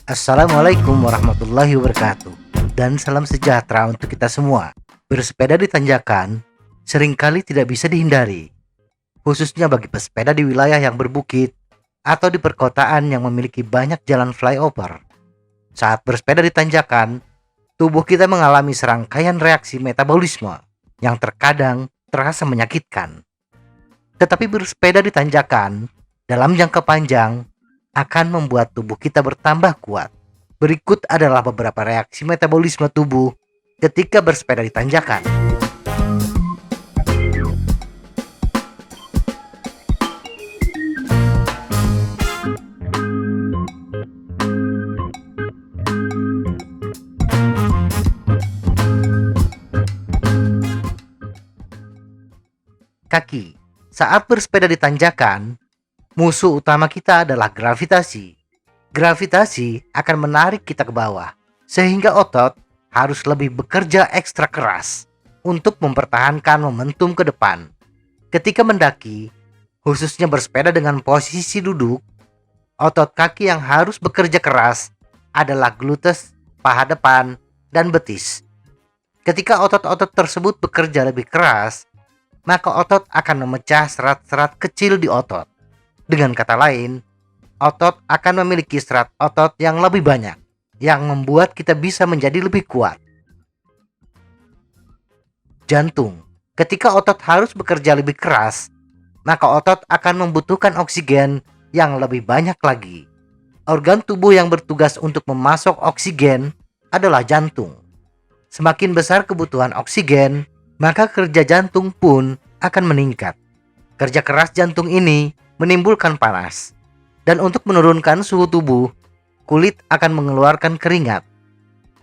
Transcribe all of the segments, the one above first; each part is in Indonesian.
Assalamualaikum warahmatullahi wabarakatuh. Dan salam sejahtera untuk kita semua. Bersepeda di tanjakan seringkali tidak bisa dihindari, khususnya bagi pesepeda di wilayah yang berbukit atau di perkotaan yang memiliki banyak jalan flyover. Saat bersepeda di tanjakan, tubuh kita mengalami serangkaian reaksi metabolisme yang terkadang terasa menyakitkan. Tetapi bersepeda di tanjakan dalam jangka panjang akan membuat tubuh kita bertambah kuat. Berikut adalah beberapa reaksi metabolisme tubuh ketika bersepeda di tanjakan. Kaki. Saat bersepeda di tanjakan, musuh utama kita adalah gravitasi. Gravitasi akan menarik kita ke bawah, sehingga otot harus lebih bekerja ekstra keras untuk mempertahankan momentum ke depan. Ketika mendaki, khususnya bersepeda dengan posisi duduk, otot kaki yang harus bekerja keras adalah gluteus, paha depan, dan betis. Ketika otot-otot tersebut bekerja lebih keras, maka otot akan memecah serat-serat kecil di otot. Dengan kata lain, otot akan memiliki serat otot yang lebih banyak, yang membuat kita bisa menjadi lebih kuat. Jantung. Ketika otot harus bekerja lebih keras, maka otot akan membutuhkan oksigen yang lebih banyak lagi. Organ tubuh yang bertugas untuk memasok oksigen adalah jantung. Semakin besar kebutuhan oksigen, maka kerja jantung pun akan meningkat. Kerja keras jantung ini menimbulkan panas. Dan untuk menurunkan suhu tubuh, kulit akan mengeluarkan keringat.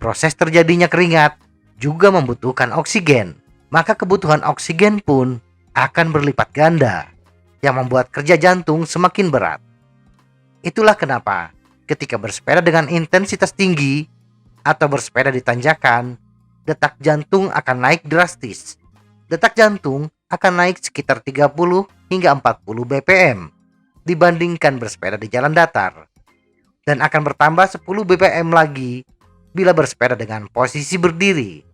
Proses terjadinya keringat juga membutuhkan oksigen. Maka kebutuhan oksigen pun akan berlipat ganda, yang membuat kerja jantung semakin berat. Itulah kenapa ketika bersepeda dengan intensitas tinggi atau bersepeda di tanjakan, detak jantung akan naik drastis. Detak jantung akan naik sekitar 30 hingga 40 bpm dibandingkan bersepeda di jalan datar, dan akan bertambah 10 bpm lagi bila bersepeda dengan posisi berdiri.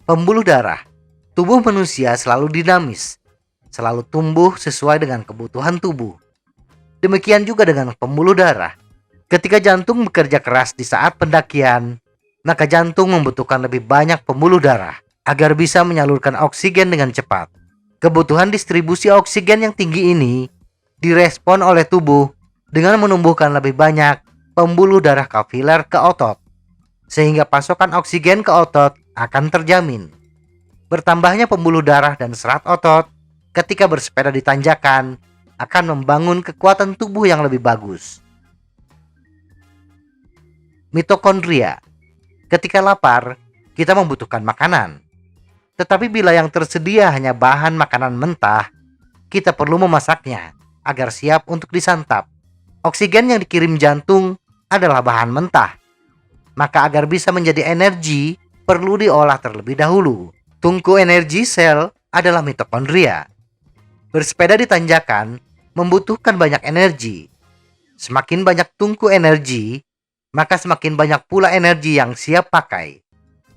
Pembuluh darah. Tubuh manusia selalu dinamis, selalu tumbuh sesuai dengan kebutuhan tubuh. Demikian juga dengan pembuluh darah. Ketika jantung bekerja keras di saat pendakian, maka jantung membutuhkan lebih banyak pembuluh darah agar bisa menyalurkan oksigen dengan cepat. Kebutuhan distribusi oksigen yang tinggi ini direspon oleh tubuh dengan menumbuhkan lebih banyak pembuluh darah kapiler ke otot, sehingga pasokan oksigen ke otot akan terjamin. Bertambahnya pembuluh darah dan serat otot ketika bersepeda di tanjakan akan membangun kekuatan tubuh yang lebih bagus. Mitokondria. Ketika lapar, kita membutuhkan makanan. Tetapi bila yang tersedia hanya bahan makanan mentah, kita perlu memasaknya agar siap untuk disantap. Oksigen yang dikirim jantung adalah bahan mentah. Maka agar bisa menjadi energi, perlu diolah terlebih dahulu. Tungku energi sel adalah mitokondria. Bersepeda di tanjakan membutuhkan banyak energi. Semakin banyak tungku energi, maka semakin banyak pula energi yang siap pakai.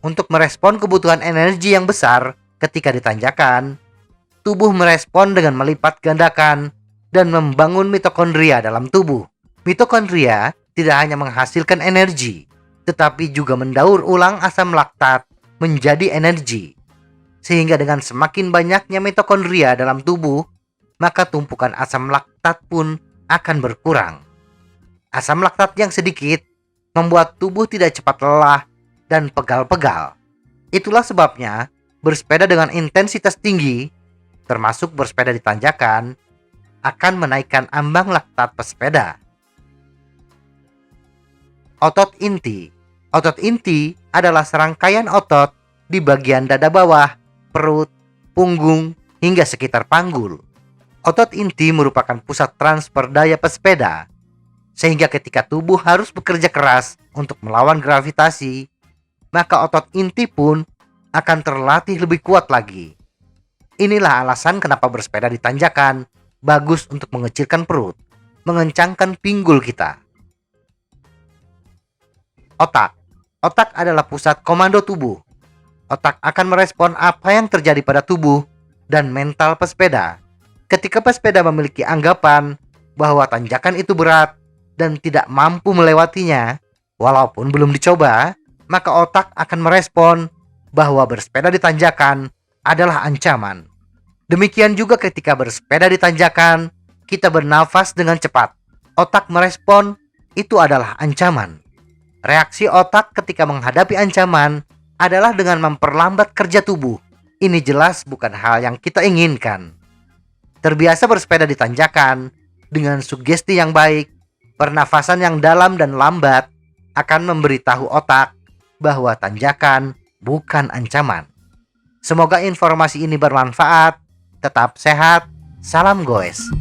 Untuk merespon kebutuhan energi yang besar ketika ditanjakan, tubuh merespon dengan melipat gandakan dan membangun mitokondria dalam tubuh. Mitokondria tidak hanya menghasilkan energi, tetapi juga mendaur ulang asam laktat menjadi energi. Sehingga dengan semakin banyaknya mitokondria dalam tubuh, maka tumpukan asam laktat pun akan berkurang. Asam laktat yang sedikit membuat tubuh tidak cepat lelah dan pegal-pegal. Itulah sebabnya bersepeda dengan intensitas tinggi, termasuk bersepeda di tanjakan, akan menaikkan ambang laktat pesepeda. Otot inti. Otot inti adalah serangkaian otot di bagian dada bawah, perut, punggung, hingga sekitar panggul. Otot inti merupakan pusat transfer daya pesepeda, sehingga ketika tubuh harus bekerja keras untuk melawan gravitasi, maka otot inti pun akan terlatih lebih kuat lagi. Inilah alasan kenapa bersepeda di tanjakan bagus untuk mengecilkan perut, mengencangkan pinggul kita. Otak. Otak adalah pusat komando tubuh. Otak akan merespon apa yang terjadi pada tubuh dan mental pesepeda. Ketika pesepeda memiliki anggapan bahwa tanjakan itu berat dan tidak mampu melewatinya, walaupun belum dicoba, maka otak akan merespon bahwa bersepeda di tanjakan adalah ancaman. Demikian juga ketika bersepeda di tanjakan, kita bernafas dengan cepat. Otak merespon itu adalah ancaman. Reaksi otak ketika menghadapi ancaman adalah dengan memperlambat kerja tubuh. Ini jelas bukan hal yang kita inginkan. Terbiasa bersepeda di tanjakan dengan sugesti yang baik, pernafasan yang dalam dan lambat akan memberitahu otak bahwa tanjakan bukan ancaman. Semoga informasi ini bermanfaat. Tetap sehat. Salam goes.